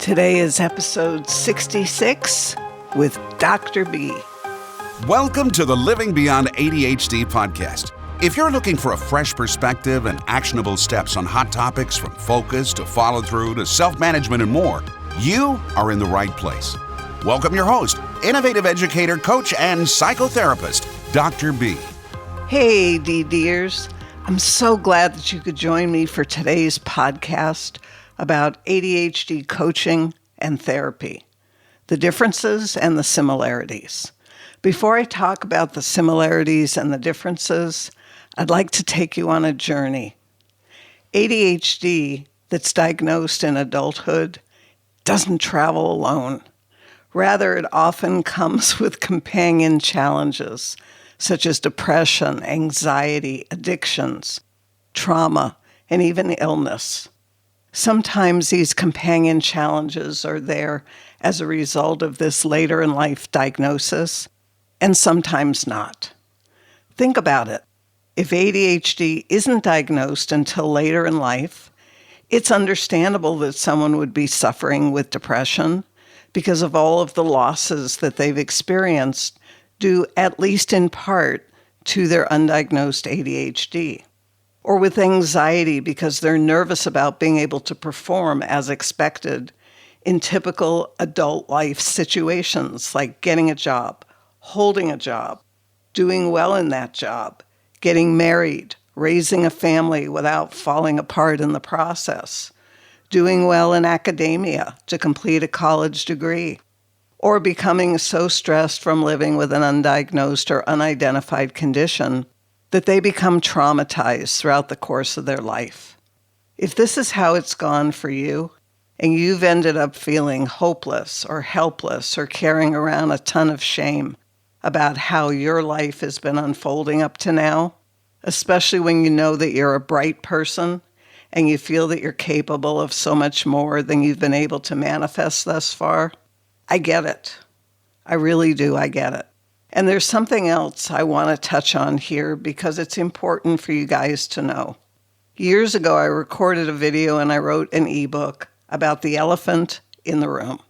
Today is episode 66 with Dr. B. Welcome to the Living Beyond ADHD podcast. If you're looking for a fresh perspective and actionable steps on hot topics from focus to follow through to self-management and more, you are in the right place. Welcome your host, innovative educator, coach, and psychotherapist, Dr. B. Hey, DDers. I'm so glad that you could join me for today's podcast about ADHD coaching and therapy, the differences and the similarities. Before I talk about the similarities and the differences, I'd like to take you on a journey. ADHD that's diagnosed in adulthood doesn't travel alone. Rather, it often comes with companion challenges such as depression, anxiety, addictions, trauma, and even illness. Sometimes these companion challenges are there as a result of this later in life diagnosis, and sometimes not. Think about it. If ADHD isn't diagnosed until later in life, it's understandable that someone would be suffering with depression because of all of the losses that they've experienced due, at least in part, to their undiagnosed ADHD. Or with anxiety because they're nervous about being able to perform as expected in typical adult life situations like getting a job, holding a job, doing well in that job, getting married, raising a family without falling apart in the process, doing well in academia to complete a college degree, or becoming so stressed from living with an undiagnosed or unidentified condition that they become traumatized throughout the course of their life. If this is how it's gone for you, and you've ended up feeling hopeless or helpless or carrying around a ton of shame about how your life has been unfolding up to now, especially when you know that you're a bright person and you feel that you're capable of so much more than you've been able to manifest thus far, I get it. I really do, I get it. And there's something else I want to touch on here because it's important for you guys to know. Years ago, I recorded a video and I wrote an ebook about the elephant in the room.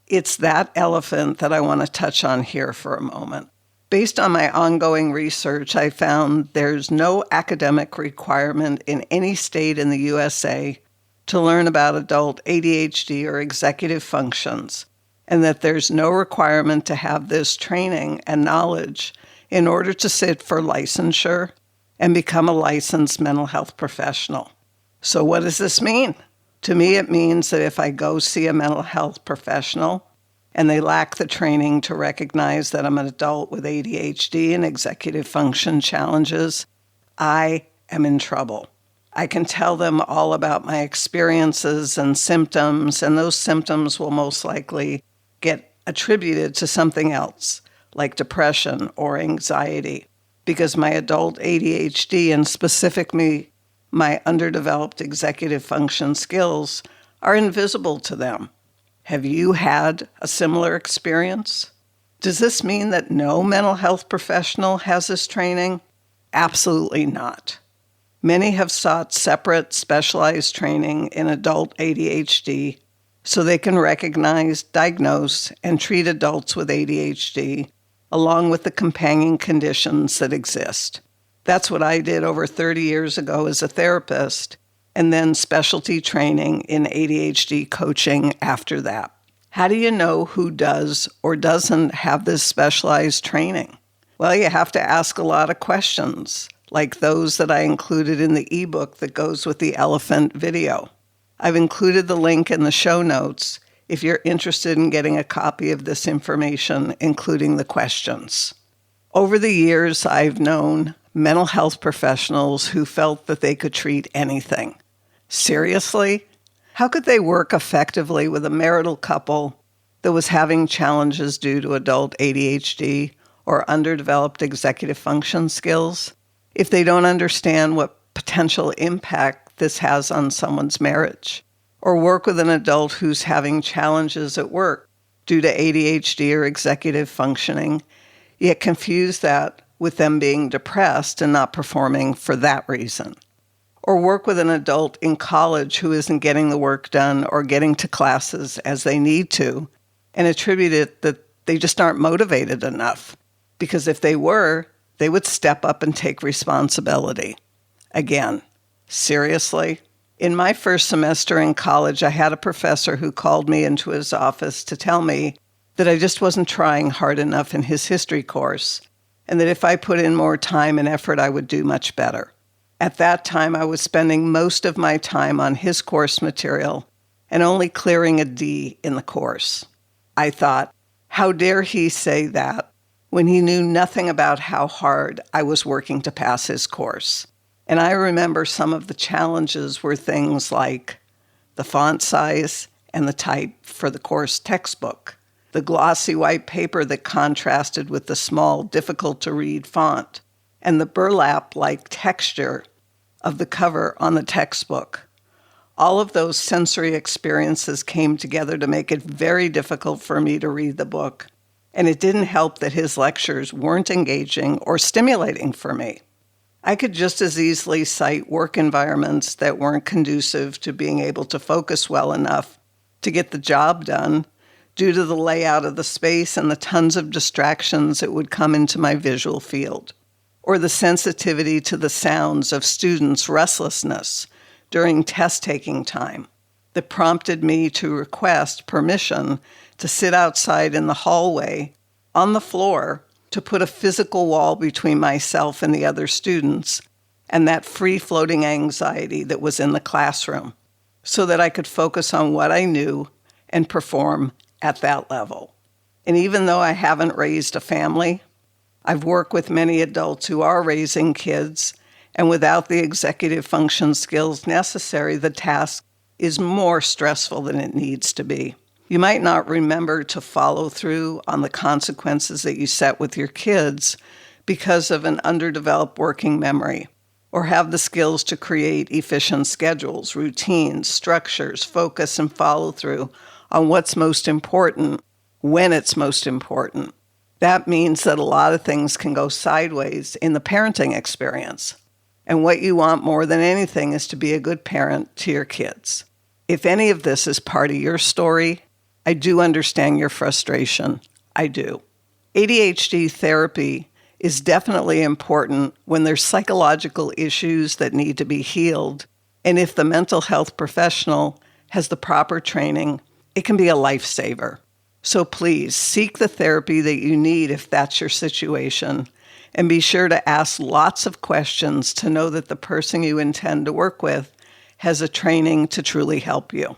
It's that elephant that I want to touch on here for a moment. Based on my ongoing research, I found there's no academic requirement in any state in the USA to learn about adult ADHD or executive functions, and that there's no requirement to have this training and knowledge in order to sit for licensure and become a licensed mental health professional. So what does this mean? To me, it means that if I go see a mental health professional and they lack the training to recognize that I'm an adult with ADHD and executive function challenges, I am in trouble. I can tell them all about my experiences and symptoms, and those symptoms will most likely get attributed to something else, like depression or anxiety, because my adult ADHD and specifically my underdeveloped executive function skills are invisible to them. Have you had a similar experience? Does this mean that no mental health professional has this training? Absolutely not. Many have sought separate, specialized training in adult ADHD so they can recognize, diagnose, and treat adults with ADHD, along with the companion conditions that exist. That's what I did over 30 years ago as a therapist, and then specialty training in ADHD coaching after that. How do you know who does or doesn't have this specialized training? Well, you have to ask a lot of questions, like those that I included in the ebook that goes with the elephant video. I've included the link in the show notes if you're interested in getting a copy of this information, including the questions. Over the years, I've known mental health professionals who felt that they could treat anything. Seriously? How could they work effectively with a marital couple that was having challenges due to adult ADHD or underdeveloped executive function skills if they don't understand what potential impact this has on someone's marriage? Or work with an adult who's having challenges at work due to ADHD or executive functioning, yet confuse that with them being depressed and not performing for that reason? or work with an adult in college who isn't getting the work done or getting to classes as they need to, and attribute it that they just aren't motivated enough. Because if they were, they would step up and take responsibility. Again, seriously? In my first semester in college, I had a professor who called me into his office to tell me that I just wasn't trying hard enough in his history course, and that if I put in more time and effort, I would do much better. At that time, I was spending most of my time on his course material and only clearing a D in the course. I thought, how dare he say that when he knew nothing about how hard I was working to pass his course. And I remember some of the challenges were things like the font size and the type for the course textbook, the glossy white paper that contrasted with the small, difficult-to-read font, and the burlap-like texture of the cover on the textbook. All of those sensory experiences came together to make it very difficult for me to read the book, and it didn't help that his lectures weren't engaging or stimulating for me. I could just as easily cite work environments that weren't conducive to being able to focus well enough to get the job done due to the layout of the space and the tons of distractions that would come into my visual field, or the sensitivity to the sounds of students' restlessness during test-taking time that prompted me to request permission to sit outside in the hallway on the floor to put a physical wall between myself and the other students and that free-floating anxiety that was in the classroom so that I could focus on what I knew and perform at that level. And even though I haven't raised a family, I've worked with many adults who are raising kids, and without the executive function skills necessary, the task is more stressful than it needs to be. You might not remember to follow through on the consequences that you set with your kids because of an underdeveloped working memory, or have the skills to create efficient schedules, routines, structures, focus, and follow through on what's most important when it's most important. That means that a lot of things can go sideways in the parenting experience. And what you want more than anything is to be a good parent to your kids. If any of this is part of your story, I do understand your frustration. I do. ADHD therapy is definitely important when there's psychological issues that need to be healed. And if the mental health professional has the proper training, it can be a lifesaver. So please seek the therapy that you need if that's your situation, and be sure to ask lots of questions to know that the person you intend to work with has a training to truly help you.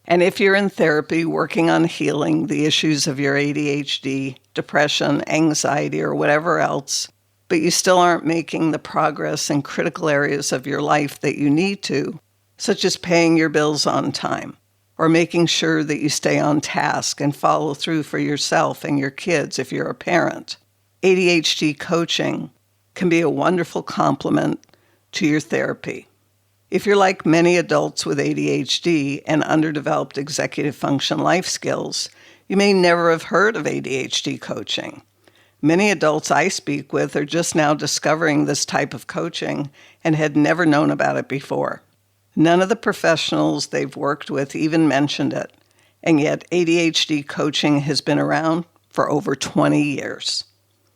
And if you're in therapy working on healing the issues of your ADHD, depression, anxiety, or whatever else, but you still aren't making the progress in critical areas of your life that you need to, such as paying your bills on time, or making sure that you stay on task and follow through for yourself and your kids if you're a parent, ADHD coaching can be a wonderful complement to your therapy. If you're like many adults with ADHD and underdeveloped executive function life skills, you may never have heard of ADHD coaching. Many adults I speak with are just now discovering this type of coaching and had never known about it before. None of the professionals they've worked with even mentioned it, and yet ADHD coaching has been around for over 20 years.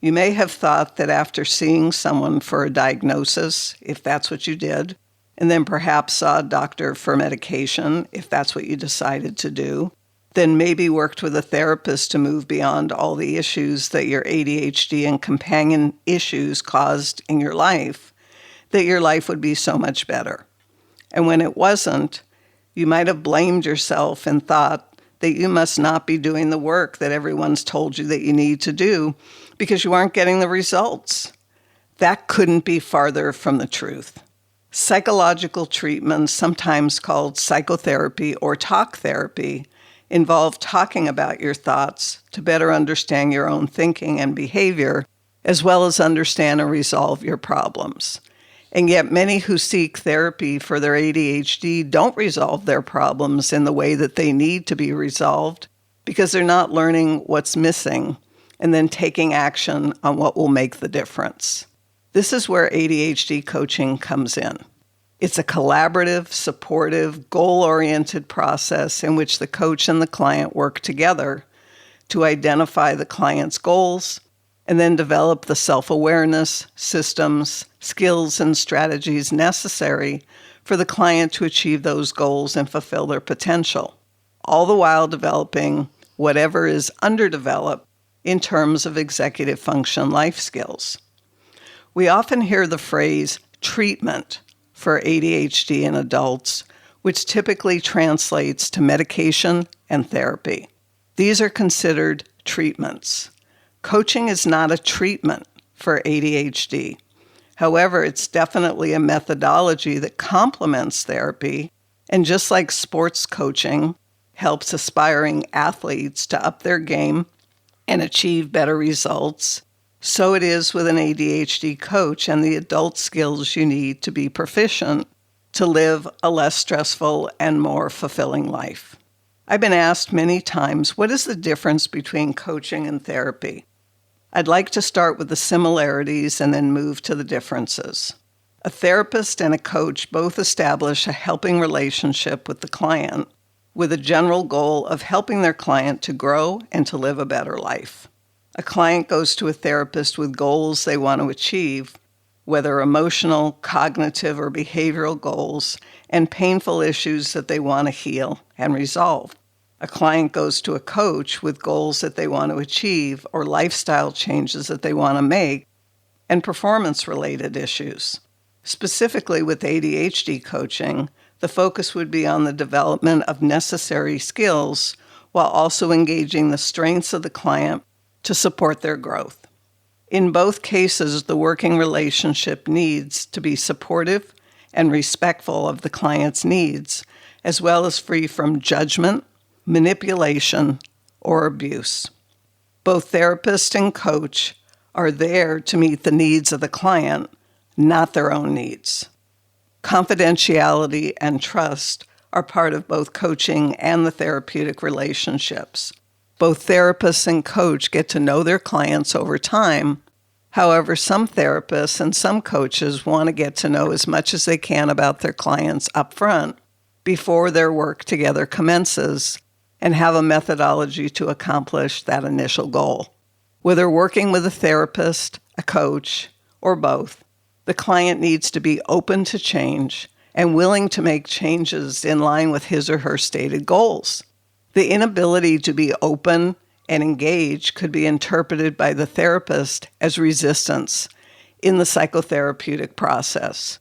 You may have thought that after seeing someone for a diagnosis, if that's what you did, and then perhaps saw a doctor for medication, if that's what you decided to do, then maybe worked with a therapist to move beyond all the issues that your ADHD and companion issues caused in your life, that your life would be so much better. And when it wasn't, you might have blamed yourself and thought that you must not be doing the work that everyone's told you that you need to do because you aren't getting the results. That couldn't be farther from the truth. Psychological treatments, sometimes called psychotherapy or talk therapy, involve talking about your thoughts to better understand your own thinking and behavior, as well as understand and resolve your problems. And yet many who seek therapy for their ADHD don't resolve their problems in the way that they need to be resolved because they're not learning what's missing and then taking action on what will make the difference. This is where ADHD coaching comes in. It's a collaborative, supportive, goal-oriented process in which the coach and the client work together to identify the client's goals and then develop the self-awareness, systems, skills, and strategies necessary for the client to achieve those goals and fulfill their potential, all the while developing whatever is underdeveloped in terms of executive function life skills. We often hear the phrase treatment for ADHD in adults, which typically translates to medication and therapy. These are considered treatments. Coaching is not a treatment for ADHD. However, it's definitely a methodology that complements therapy, and just like sports coaching helps aspiring athletes to up their game and achieve better results, so it is with an ADHD coach and the adult skills you need to be proficient to live a less stressful and more fulfilling life. I've been asked many times, what is the difference between coaching and therapy? I'd like to start with the similarities and then move to the differences. A therapist and a coach both establish a helping relationship with the client with a general goal of helping their client to grow and to live a better life. A client goes to a therapist with goals they want to achieve, whether emotional, cognitive, or behavioral goals, and painful issues that they want to heal and resolve. A client goes to a coach with goals that they want to achieve or lifestyle changes that they want to make, and performance-related issues. Specifically with ADHD coaching, the focus would be on the development of necessary skills while also engaging the strengths of the client to support their growth. In both cases, the working relationship needs to be supportive and respectful of the client's needs, as well as free from judgment, manipulation, or abuse. Both therapist and coach are there to meet the needs of the client, not their own needs. Confidentiality and trust are part of both coaching and the therapeutic relationships. Both therapists and coach get to know their clients over time. However, some therapists and some coaches want to get to know as much as they can about their clients up front before their work together commences and have a methodology to accomplish that initial goal. Whether working with a therapist, a coach, or both, the client needs to be open to change and willing to make changes in line with his or her stated goals. The inability to be open and engage could be interpreted by the therapist as resistance in the psychotherapeutic process,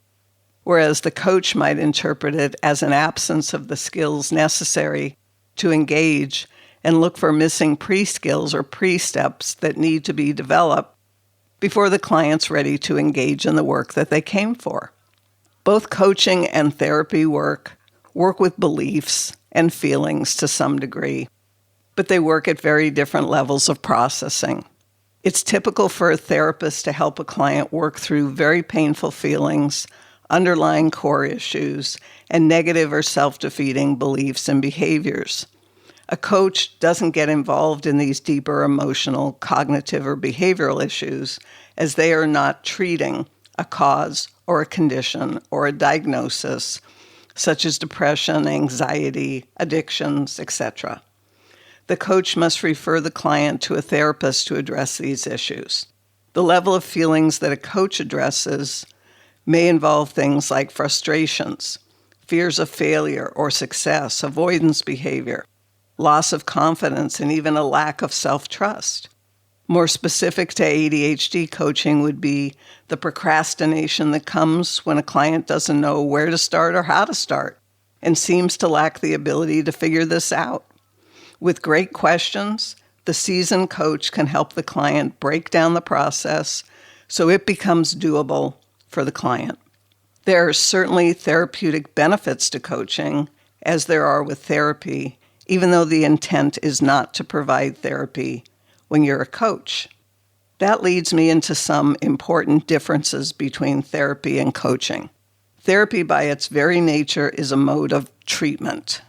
whereas the coach might interpret it as an absence of the skills necessary to engage and look for missing pre-skills or pre-steps that need to be developed before the client's ready to engage in the work that they came for. Both coaching and therapy work with beliefs and feelings to some degree, but they work at very different levels of processing. It's typical for a therapist to help a client work through very painful feelings, underlying core issues, and negative or self-defeating beliefs and behaviors. A coach doesn't get involved in these deeper emotional, cognitive, or behavioral issues as they are not treating a cause or a condition or a diagnosis, such as depression, anxiety, addictions, etc. The coach must refer the client to a therapist to address these issues. The level of feelings that a coach addresses may involve things like frustrations, fears of failure or success, avoidance behavior, loss of confidence, and even a lack of self-trust. More specific to ADHD coaching would be the procrastination that comes when a client doesn't know where to start or how to start and seems to lack the ability to figure this out. With great questions, the seasoned coach can help the client break down the process so it becomes doable for the client. There are certainly therapeutic benefits to coaching, as there are with therapy, even though the intent is not to provide therapy when you're a coach. That leads me into some important differences between therapy and coaching. Therapy, by its very nature, is a mode of treatment.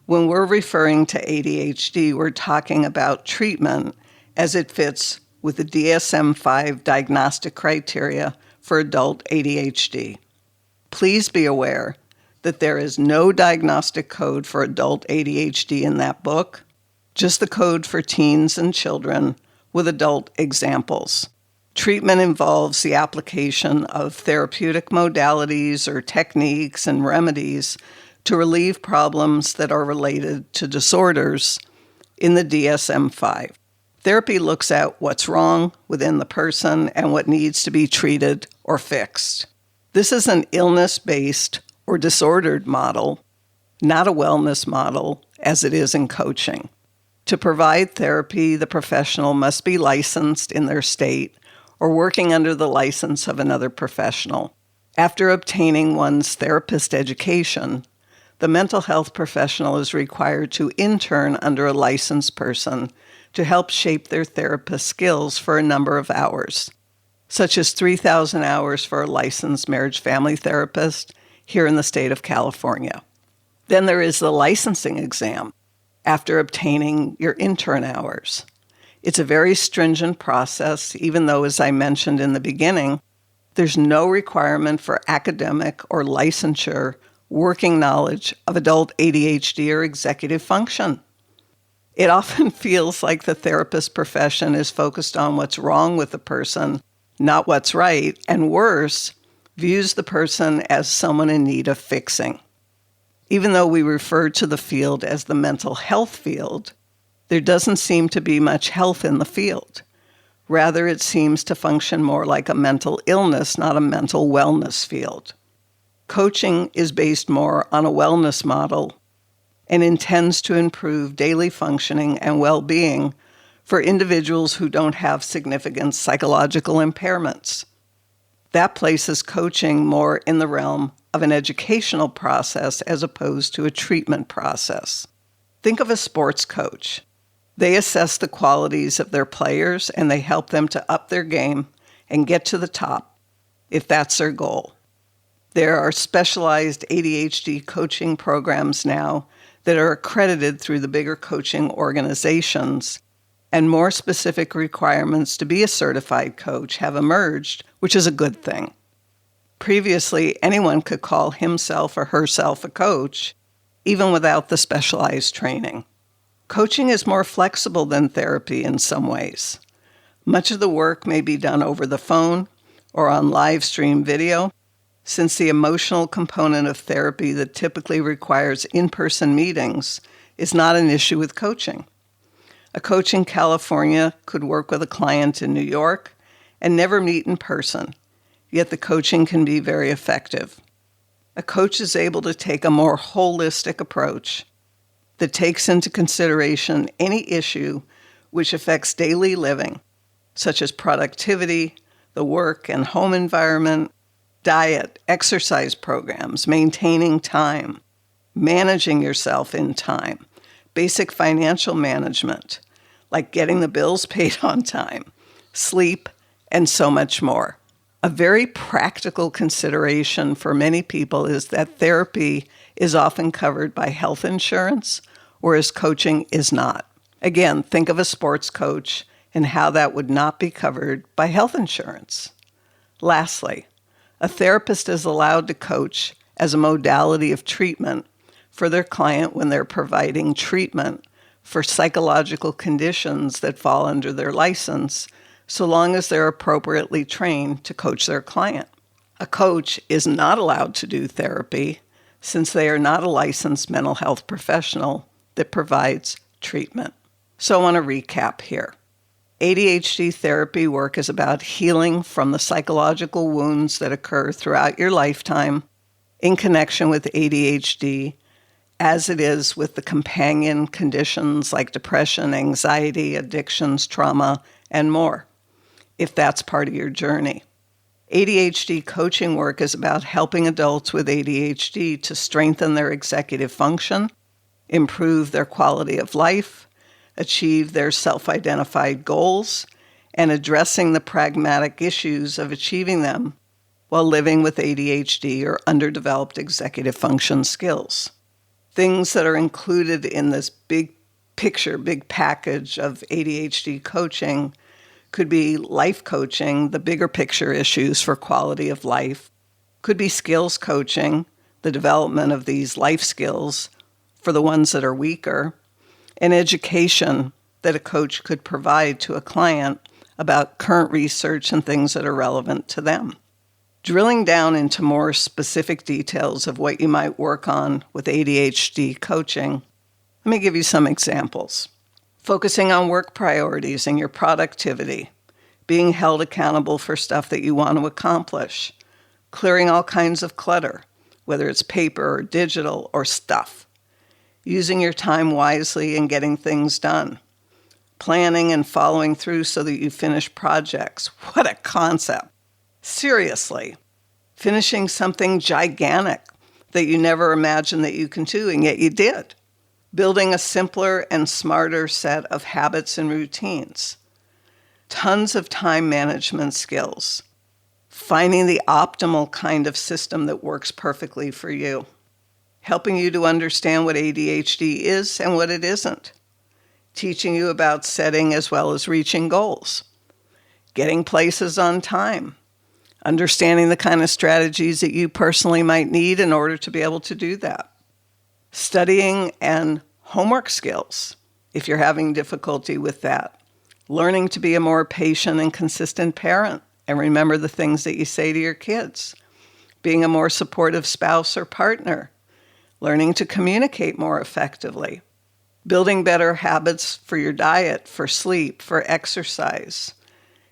When we're referring to ADHD, we're talking about treatment as it fits with the DSM-5 diagnostic criteria for adult ADHD. Please be aware that there is no diagnostic code for adult ADHD in that book, just the code for teens and children with adult examples. Treatment involves the application of therapeutic modalities or techniques and remedies to relieve problems that are related to disorders in the DSM-5. Therapy looks at what's wrong within the person and what needs to be treated or fixed. This is an illness-based or disordered model, not a wellness model as it is in coaching. To provide therapy, the professional must be licensed in their state or working under the license of another professional. After obtaining one's therapist education, the mental health professional is required to intern under a licensed person to help shape their therapist skills for a number of hours, such as 3,000 hours for a licensed marriage family therapist here in the state of California. Then there is the licensing exam after obtaining your intern hours. It's a very stringent process, even though, as I mentioned in the beginning, there's no requirement for academic or licensure working knowledge of adult ADHD or executive function. It often feels like the therapist profession is focused on what's wrong with the person, not what's right, and worse, views the person as someone in need of fixing. Even though we refer to the field as the mental health field, there doesn't seem to be much health in the field. Rather, it seems to function more like a mental illness, not a mental wellness field. Coaching is based more on a wellness model and intends to improve daily functioning and well-being for individuals who don't have significant psychological impairments. That places coaching more in the realm of an educational process as opposed to a treatment process. Think of a sports coach. They assess the qualities of their players and they help them to up their game and get to the top, if that's their goal. There are specialized ADHD coaching programs now that are accredited through the bigger coaching organizations, and more specific requirements to be a certified coach have emerged, which is a good thing. Previously, anyone could call himself or herself a coach, even without the specialized training. Coaching is more flexible than therapy in some ways. Much of the work may be done over the phone or on live stream video, since the emotional component of therapy that typically requires in-person meetings is not an issue with coaching. A coach in California could work with a client in New York and never meet in person, yet the coaching can be very effective. A coach is able to take a more holistic approach that takes into consideration any issue which affects daily living, such as productivity, the work and home environment, diet, exercise programs, maintaining time, managing yourself in time, basic financial management, like getting the bills paid on time, sleep, and so much more. A very practical consideration for many people is that therapy is often covered by health insurance, whereas coaching is not. Again, think of a sports coach and how that would not be covered by health insurance. Lastly, a therapist is allowed to coach as a modality of treatment for their client when they're providing treatment for psychological conditions that fall under their license, so long as they're appropriately trained to coach their client. A coach is not allowed to do therapy since they are not a licensed mental health professional that provides treatment. So I want to recap here. ADHD therapy work is about healing from the psychological wounds that occur throughout your lifetime in connection with ADHD, as it is with the companion conditions like depression, anxiety, addictions, trauma, and more, if that's part of your journey. ADHD coaching work is about helping adults with ADHD to strengthen their executive function, improve their quality of life, achieve their self-identified goals, and addressing the pragmatic issues of achieving them while living with ADHD or underdeveloped executive function skills. Things that are included in this big picture, big package of ADHD coaching could be life coaching, the bigger picture issues for quality of life, Could be skills coaching, the development of these life skills for the ones that are weaker, and education that a coach could provide to a client about current research and things that are relevant to them. Drilling down into more specific details of what you might work on with ADHD coaching, let me give you some examples. Focusing on work priorities and your productivity, being held accountable for stuff that you want to accomplish, clearing all kinds of clutter, whether it's paper or digital or stuff, using your time wisely and getting things done, planning and following through so that you finish projects. What a concept. Seriously, finishing something gigantic that you never imagined that you can do, and yet you did. Building a simpler and smarter set of habits and routines. Tons of time management skills. Finding the optimal kind of system that works perfectly for you. Helping you to understand what ADHD is and what it isn't. Teaching you about setting as well as reaching goals. Getting places on time. Understanding the kind of strategies that you personally might need in order to be able to do that. Studying and homework skills, if you're having difficulty with that. Learning to be a more patient and consistent parent and remember the things that you say to your kids. Being a more supportive spouse or partner. Learning to communicate more effectively. Building better habits for your diet, for sleep, for exercise.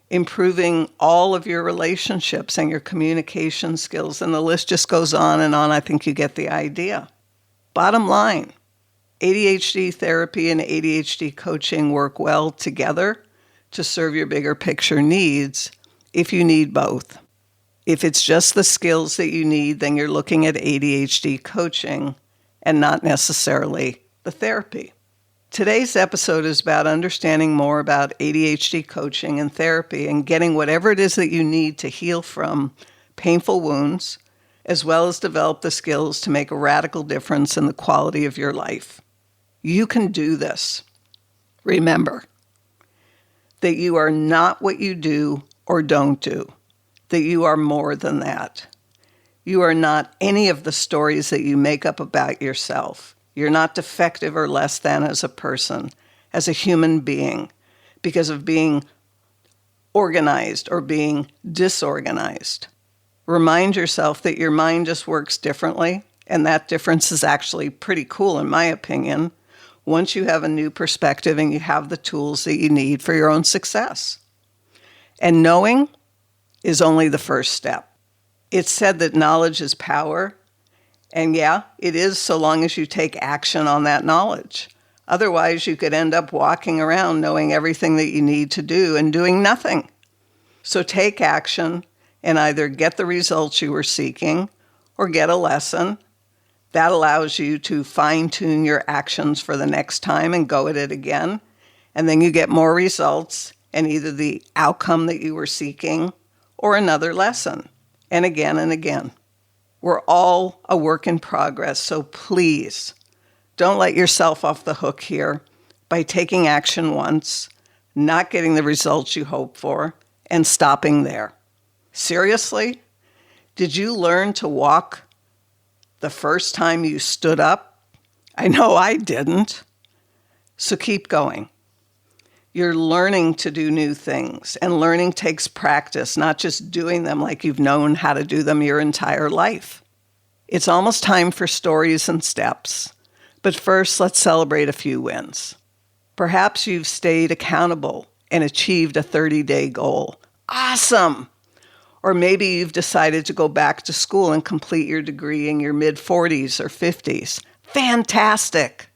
Improving all of your relationships and your communication skills. And the list just goes on and on. I think you get the idea. Bottom line, ADHD therapy and ADHD coaching work well together to serve your bigger picture needs if you need both. If it's just the skills that you need, then you're looking at ADHD coaching and not necessarily the therapy. Today's episode is about understanding more about ADHD coaching and therapy and getting whatever it is that you need to heal from painful wounds, as well as develop the skills to make a radical difference in the quality of your life. You can do this. Remember that you are not what you do or don't do, that you are more than that. You are not any of the stories that you make up about yourself. You're not defective or less than as a person, as a human being, because of being organized or being disorganized. Remind yourself that your mind just works differently, and that difference is actually pretty cool, in my opinion, once you have a new perspective and you have the tools that you need for your own success. And knowing is only the first step. It's said that knowledge is power. And yeah, it is so long as you take action on that knowledge. Otherwise, you could end up walking around knowing everything that you need to do and doing nothing. So take action and either get the results you were seeking or get a lesson. That allows you to fine-tune your actions for the next time and go at it again. And then you get more results and either the outcome that you were seeking or another lesson, and again and again. We're all a work in progress, so please don't let yourself off the hook here by taking action once, not getting the results you hope for, and stopping there. Seriously? Did you learn to walk the first time you stood up? I know I didn't. So keep going. You're learning to do new things, and learning takes practice, not just doing them like you've known how to do them your entire life. It's almost time for stories and steps, but first let's celebrate a few wins. Perhaps you've stayed accountable and achieved a 30-day goal. Awesome! Or maybe you've decided to go back to school and complete your degree in your mid-40s or 50s. Fantastic!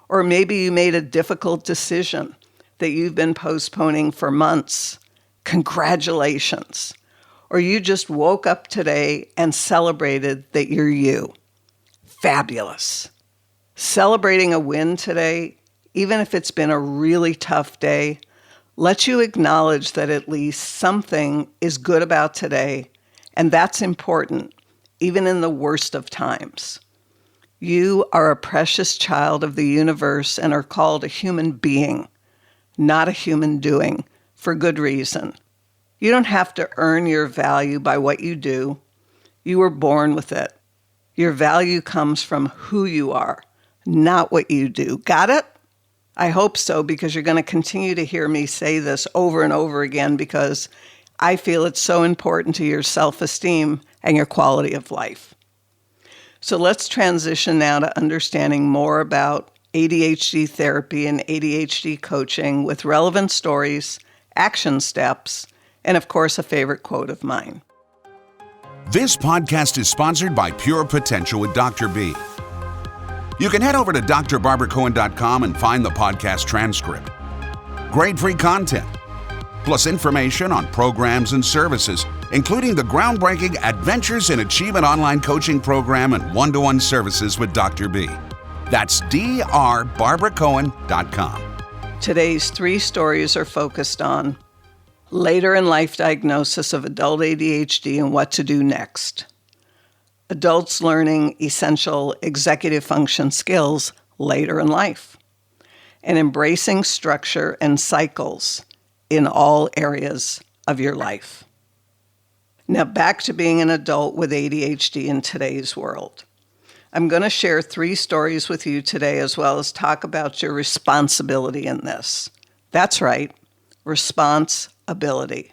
Or maybe you made a difficult decision that you've been postponing for months. Congratulations. Or you just woke up today and celebrated that you're you. Fabulous. Celebrating a win today, even if it's been a really tough day, lets you acknowledge that at least something is good about today, and that's important, even in the worst of times. You are a precious child of the universe and are called a human being, not a human doing, for good reason. You don't have to earn your value by what you do. You were born with it. Your value comes from who you are, not what you do. Got it? I hope so, because you're going to continue to hear me say this over and over again because I feel it's so important to your self-esteem and your quality of life. So let's transition now to understanding more about ADHD therapy and ADHD coaching with relevant stories, action steps, and of course, a favorite quote of mine. This podcast is sponsored by Pure Potential with Dr. B. You can head over to drbarbaracohen.com and find the podcast transcript. Grade-free content, plus information on programs and services, including the groundbreaking Adventures in Achievement online coaching program and one-to-one services with Dr. B. That's drbarbaracohen.com. Today's 3 stories are focused on later in life diagnosis of adult ADHD and what to do next. Adults learning essential executive function skills later in life, and embracing structure and cycles in all areas of your life. Now back to being an adult with ADHD in today's world. I'm going to share 3 stories with you today, as well as talk about your responsibility in this. That's right, responsibility,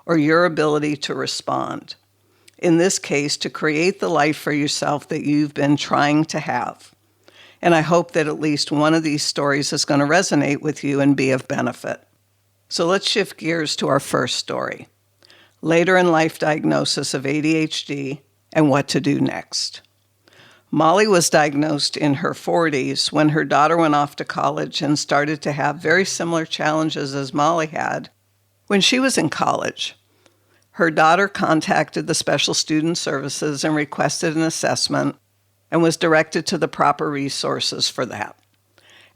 or your ability to respond. In this case, to create the life for yourself that you've been trying to have. And I hope that at least one of these stories is going to resonate with you and be of benefit. So let's shift gears to our first story. Later in life diagnosis of ADHD and what to do next. Molly was diagnosed in her 40s when her daughter went off to college and started to have very similar challenges as Molly had when she was in college. Her daughter contacted the Special Student Services and requested an assessment and was directed to the proper resources for that.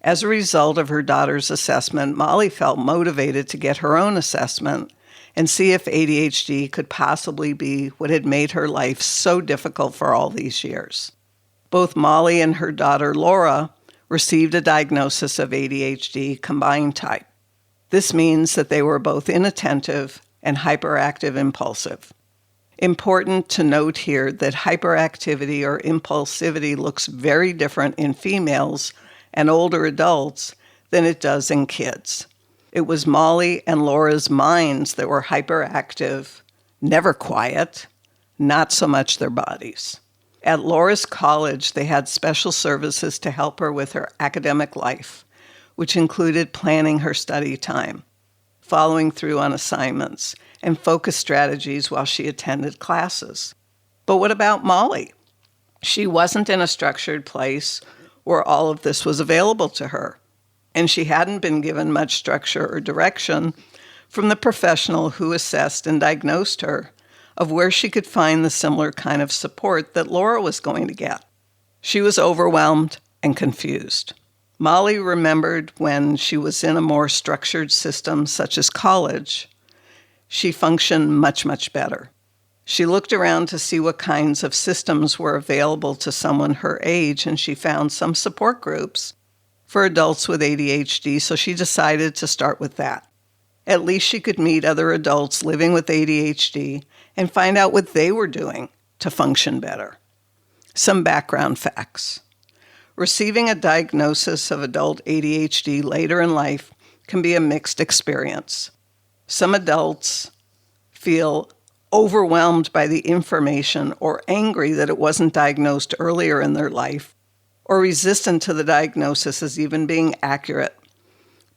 As a result of her daughter's assessment, Molly felt motivated to get her own assessment and see if ADHD could possibly be what had made her life so difficult for all these years. Both Molly and her daughter Laura received a diagnosis of ADHD combined type. This means that they were both inattentive and hyperactive impulsive. Important to note here that hyperactivity or impulsivity looks very different in females and older adults than it does in kids. It was Molly and Laura's minds that were hyperactive, never quiet, not so much their bodies. At Laura's college, they had special services to help her with her academic life, which included planning her study time, following through on assignments, and focus strategies while she attended classes. But what about Molly? She wasn't in a structured place where all of this was available to her, and she hadn't been given much structure or direction from the professional who assessed and diagnosed her of where she could find the similar kind of support that Laura was going to get. She was overwhelmed and confused. Molly remembered when she was in a more structured system such as college, she functioned much, much better. She looked around to see what kinds of systems were available to someone her age, and she found some support groups for adults with ADHD, so she decided to start with that. At least she could meet other adults living with ADHD and find out what they were doing to function better. Some background facts. Receiving a diagnosis of adult ADHD later in life can be a mixed experience. Some adults feel overwhelmed by the information or angry that it wasn't diagnosed earlier in their life, or resistant to the diagnosis as even being accurate,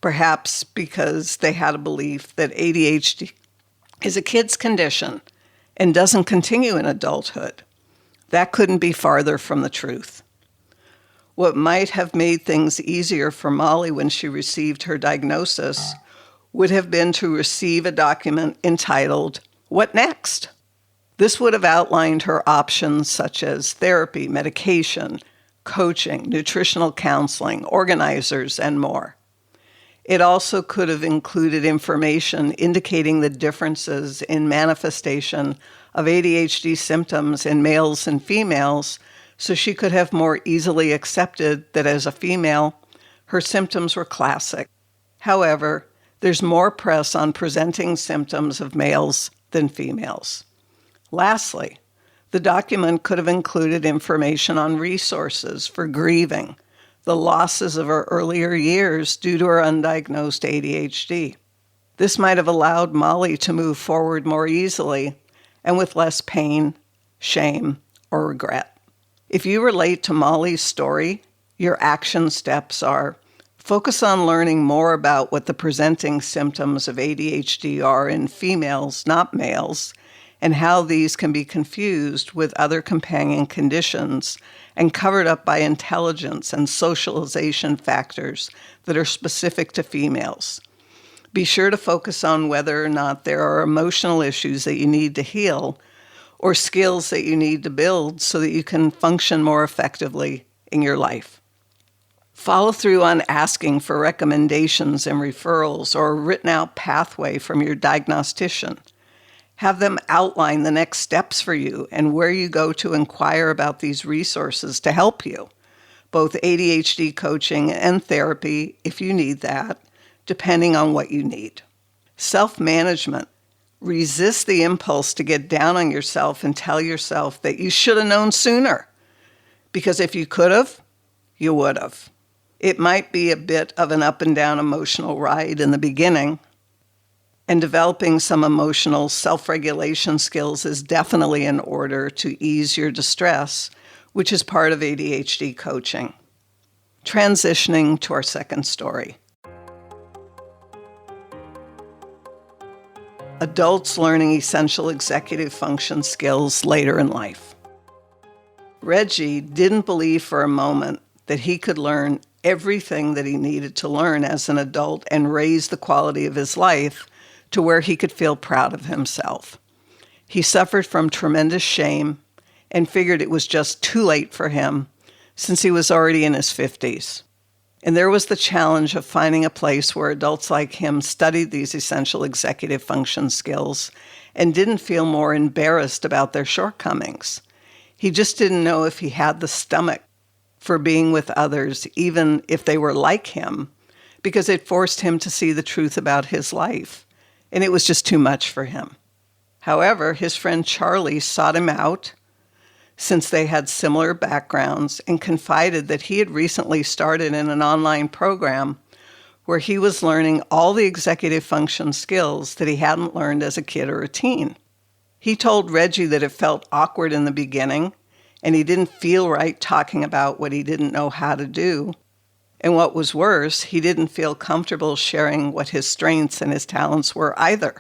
perhaps because they had a belief that ADHD is a kid's condition and doesn't continue in adulthood. That couldn't be farther from the truth. What might have made things easier for Molly when she received her diagnosis would have been to receive a document entitled, "What Next?" This would have outlined her options such as therapy, medication, coaching, nutritional counseling, organizers, and more. It also could have included information indicating the differences in manifestation of ADHD symptoms in males and females, so she could have more easily accepted that as a female, her symptoms were classic. However, there's more press on presenting symptoms of males than females. Lastly, The document could have included information on resources for grieving the losses of her earlier years due to her undiagnosed ADHD. This might have allowed Molly to move forward more easily and with less pain, shame, or regret. If you relate to Molly's story, your action steps are: focus on learning more about what the presenting symptoms of ADHD are in females, not males, and how these can be confused with other companion conditions and covered up by intelligence and socialization factors that are specific to females. Be sure to focus on whether or not there are emotional issues that you need to heal or skills that you need to build so that you can function more effectively in your life. Follow through on asking for recommendations and referrals or a written out pathway from your diagnostician. Have them outline the next steps for you and where you go to inquire about these resources to help you, both ADHD coaching and therapy if you need that, depending on what you need. Self-management. Resist the impulse to get down on yourself and tell yourself that you should have known sooner, because if you could have, you would have. It might be a bit of an up and down emotional ride in the beginning, and developing some emotional self-regulation skills is definitely in order to ease your distress, which is part of ADHD coaching. Transitioning to our second story. Adults learning essential executive function skills later in life. Reggie didn't believe for a moment that he could learn everything that he needed to learn as an adult and raise the quality of his life to where he could feel proud of himself. He suffered from tremendous shame and figured it was just too late for him since he was already in his 50s. And there was the challenge of finding a place where adults like him studied these essential executive function skills and didn't feel more embarrassed about their shortcomings. He just didn't know if he had the stomach for being with others, even if they were like him, because it forced him to see the truth about his life. And it was just too much for him. However, his friend Charlie sought him out since they had similar backgrounds and confided that he had recently started in an online program where he was learning all the executive function skills that he hadn't learned as a kid or a teen. He told Reggie that it felt awkward in the beginning and he didn't feel right talking about what he didn't know how to do. And what was worse, he didn't feel comfortable sharing what his strengths and his talents were either.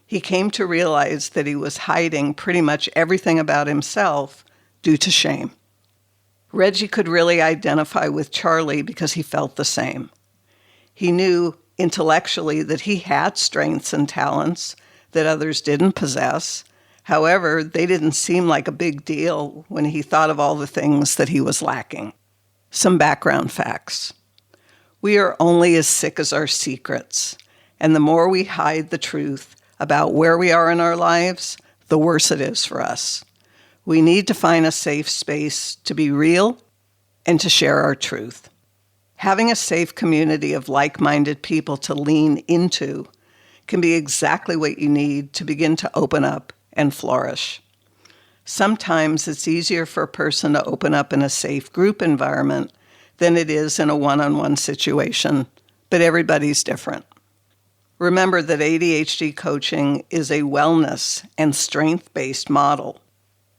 He came to realize that he was hiding pretty much everything about himself due to shame. Reggie could really identify with Charlie because he felt the same. He knew intellectually that he had strengths and talents that others didn't possess. However, they didn't seem like a big deal when he thought of all the things that he was lacking. Some background facts. We are only as sick as our secrets, and the more we hide the truth about where we are in our lives, the worse it is for us. We need to find a safe space to be real and to share our truth. Having a safe community of like-minded people to lean into can be exactly what you need to begin to open up and flourish. Sometimes it's easier for a person to open up in a safe group environment than it is in a one-on-one situation, but everybody's different. Remember that ADHD coaching is a wellness and strength-based model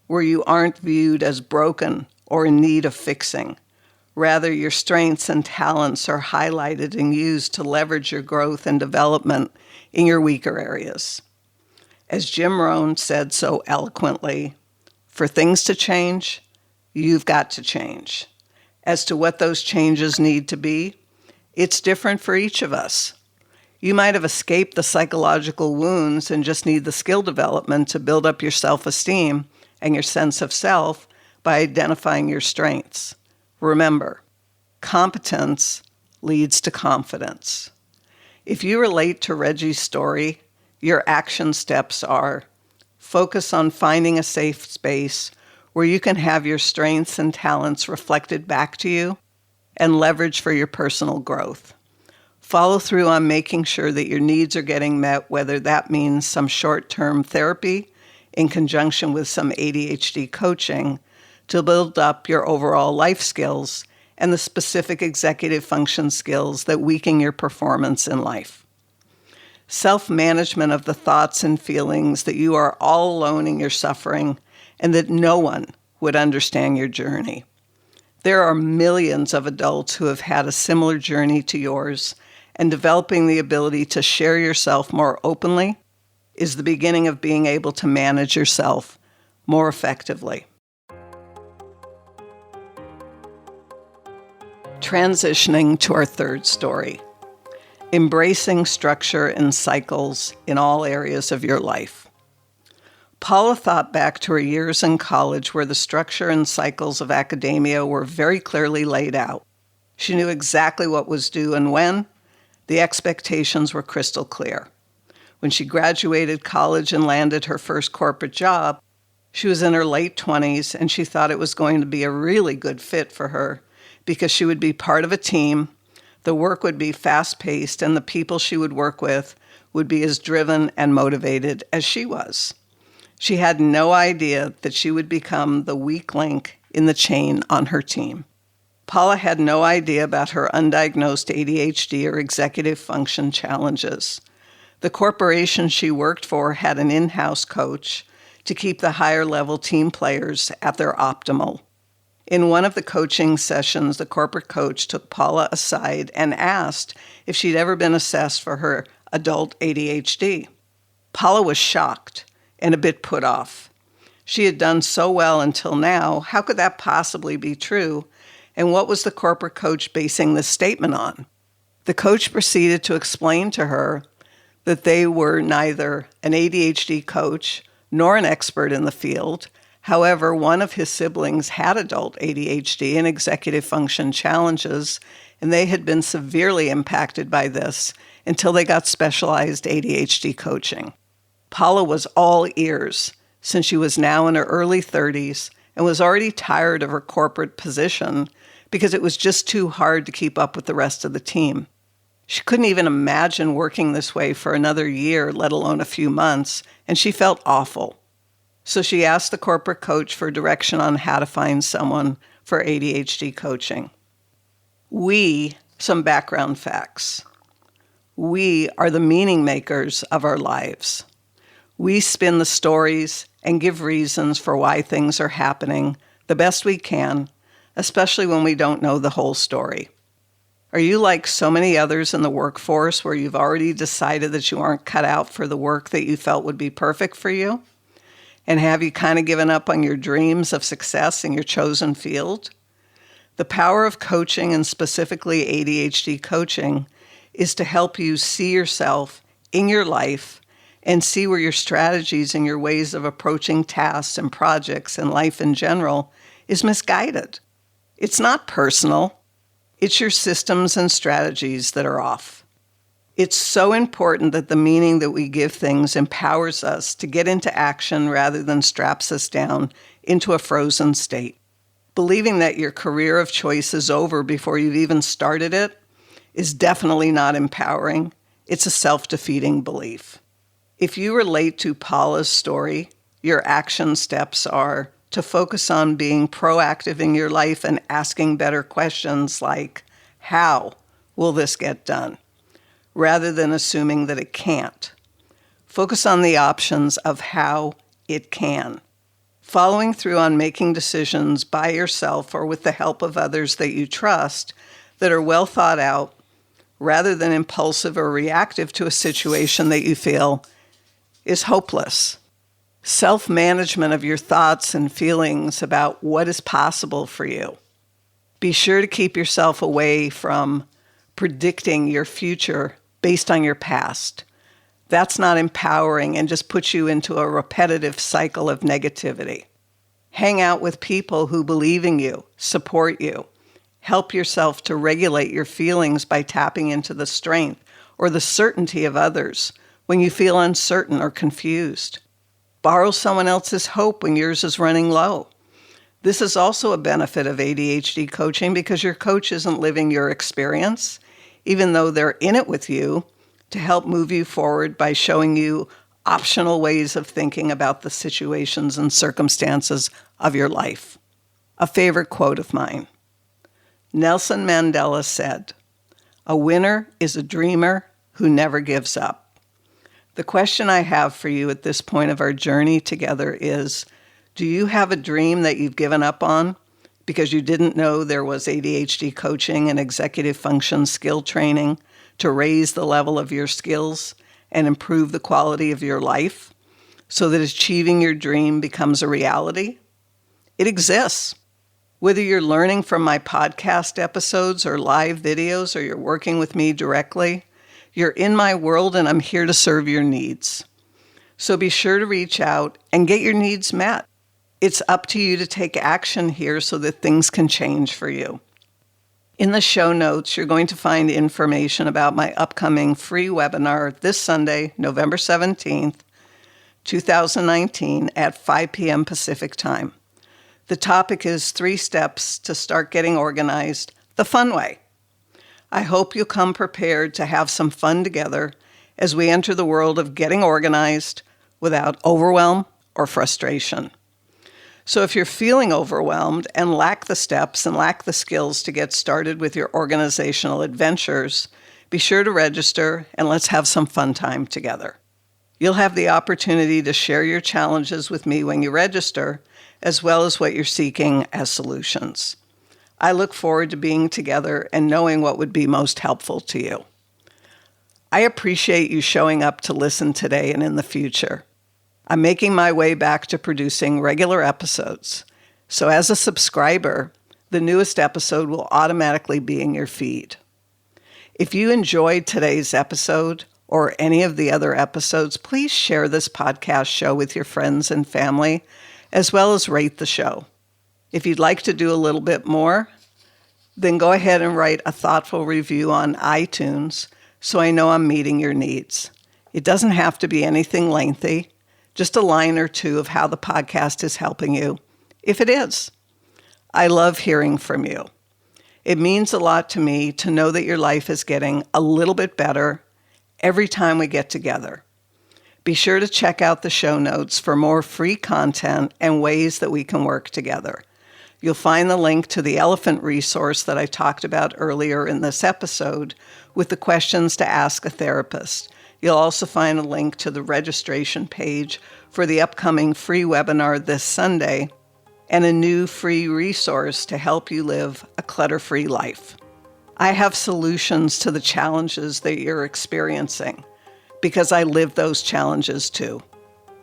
where you aren't viewed as broken or in need of fixing. Rather, your strengths and talents are highlighted and used to leverage your growth and development in your weaker areas. As Jim Rohn said so eloquently, for things to change, you've got to change. As to what those changes need to be, it's different for each of us. You might have escaped the psychological wounds and just need the skill development to build up your self-esteem and your sense of self by identifying your strengths. Remember, competence leads to confidence. If you relate to Reggie's story, your action steps are: focus on finding a safe space where you can have your strengths and talents reflected back to you and leverage for your personal growth. Follow through on making sure that your needs are getting met, whether that means some short-term therapy, in conjunction with some ADHD coaching to build up your overall life skills and the specific executive function skills that weaken your performance in life. Self-management of the thoughts and feelings that you are all alone in your suffering and that no one would understand your journey. There are millions of adults who have had a similar journey to yours, and developing the ability to share yourself more openly is the beginning of being able to manage yourself more effectively. Transitioning to our third story, embracing structure and cycles in all areas of your life. Paula thought back to her years in college where the structure and cycles of academia were very clearly laid out. She knew exactly what was due and when. The expectations were crystal clear. When she graduated college and landed her first corporate job, she was in her late 20s and she thought it was going to be a really good fit for her because she would be part of a team, the work would be fast-paced, and the people she would work with would be as driven and motivated as she was. She had no idea that she would become the weak link in the chain on her team. Paula had no idea about her undiagnosed ADHD or executive function challenges. The corporation she worked for had an in-house coach to keep the higher-level team players at their optimal. In one of the coaching sessions, the corporate coach took Paula aside and asked if she'd ever been assessed for her adult ADHD. Paula was shocked and a bit put off. She had done so well until now. How could that possibly be true? And what was the corporate coach basing this statement on? The coach proceeded to explain to her that they were neither an ADHD coach nor an expert in the field. However, one of his siblings had adult ADHD and executive function challenges, and they had been severely impacted by this until they got specialized ADHD coaching. Paula was all ears, since she was now in her early 30s and was already tired of her corporate position because it was just too hard to keep up with the rest of the team. She couldn't even imagine working this way for another year, let alone a few months, and she felt awful. So she asked the corporate coach for direction on how to find someone for ADHD coaching. Some background facts. We are the meaning makers of our lives. We spin the stories and give reasons for why things are happening the best we can, especially when we don't know the whole story. Are you like so many others in the workforce where you've already decided that you aren't cut out for the work that you felt would be perfect for you? And have you kind of given up on your dreams of success in your chosen field? The power of coaching, and specifically ADHD coaching, is to help you see yourself in your life and see where your strategies and your ways of approaching tasks and projects and life in general is misguided. It's not personal. It's your systems and strategies that are off. It's so important that the meaning that we give things empowers us to get into action rather than straps us down into a frozen state. Believing that your career of choice is over before you've even started it is definitely not empowering. It's a self-defeating belief. If you relate to Paula's story, your action steps are to focus on being proactive in your life and asking better questions like, how will this get done? Rather than assuming that it can't. Focus on the options of how it can. Following through on making decisions by yourself or with the help of others that you trust that are well thought out, rather than impulsive or reactive to a situation that you feel is hopeless. Self-management of your thoughts and feelings about what is possible for you. Be sure to keep yourself away from predicting your future based on your past. That's not empowering and just puts you into a repetitive cycle of negativity. Hang out with people who believe in you, support you. Help yourself to regulate your feelings by tapping into the strength or the certainty of others when you feel uncertain or confused. Borrow someone else's hope when yours is running low. This is also a benefit of ADHD coaching because your coach isn't living your experience, even though they're in it with you to help move you forward by showing you optional ways of thinking about the situations and circumstances of your life. A favorite quote of mine. Nelson Mandela said, "A winner is a dreamer who never gives up." The question I have for you at this point of our journey together is, do you have a dream that you've given up on because you didn't know there was ADHD coaching and executive function skill training to raise the level of your skills and improve the quality of your life so that achieving your dream becomes a reality? It exists. Whether you're learning from my podcast episodes or live videos, or you're working with me directly, you're in my world and I'm here to serve your needs. So be sure to reach out and get your needs met. It's up to you to take action here so that things can change for you. In the show notes, you're going to find information about my upcoming free webinar this Sunday, November 17th, 2019 at 5 p.m. Pacific time. The topic is 3 steps to start getting organized the fun way. I hope you'll come prepared to have some fun together as we enter the world of getting organized without overwhelm or frustration. So if you're feeling overwhelmed and lack the steps and lack the skills to get started with your organizational adventures, be sure to register and let's have some fun time together. You'll have the opportunity to share your challenges with me when you register, as well as what you're seeking as solutions. I look forward to being together and knowing what would be most helpful to you. I appreciate you showing up to listen today and in the future. I'm making my way back to producing regular episodes, so as a subscriber, the newest episode will automatically be in your feed. If you enjoyed today's episode or any of the other episodes, please share this podcast show with your friends and family, as well as rate the show. If you'd like to do a little bit more, then go ahead and write a thoughtful review on iTunes so I know I'm meeting your needs. It doesn't have to be anything lengthy, just a line or two of how the podcast is helping you, if it is. I love hearing from you. It means a lot to me to know that your life is getting a little bit better every time we get together. Be sure to check out the show notes for more free content and ways that we can work together. You'll find the link to the elephant resource that I talked about earlier in this episode with the questions to ask a therapist. You'll also find a link to the registration page for the upcoming free webinar this Sunday and a new free resource to help you live a clutter-free life. I have solutions to the challenges that you're experiencing because I live those challenges too.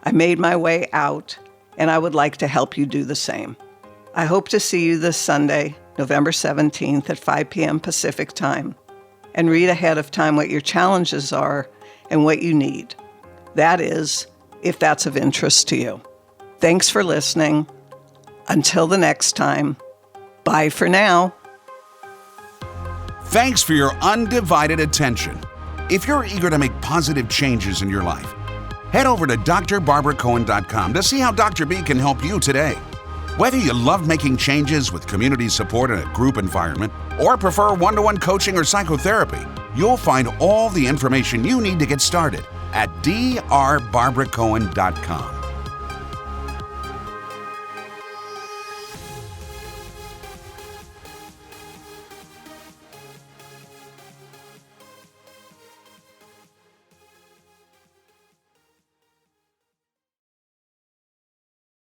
I made my way out, and I would like to help you do the same. I hope to see you this Sunday, November 17th at 5 p.m. Pacific time, and read ahead of time what your challenges are and what you need. That is, if that's of interest to you. Thanks for listening. Until the next time, bye for now. Thanks for your undivided attention. If you're eager to make positive changes in your life, head over to drbarbaracohen.com to see how Dr. B can help you today. Whether you love making changes with community support in a group environment or prefer one-to-one coaching or psychotherapy, you'll find all the information you need to get started at drbarbaracohen.com.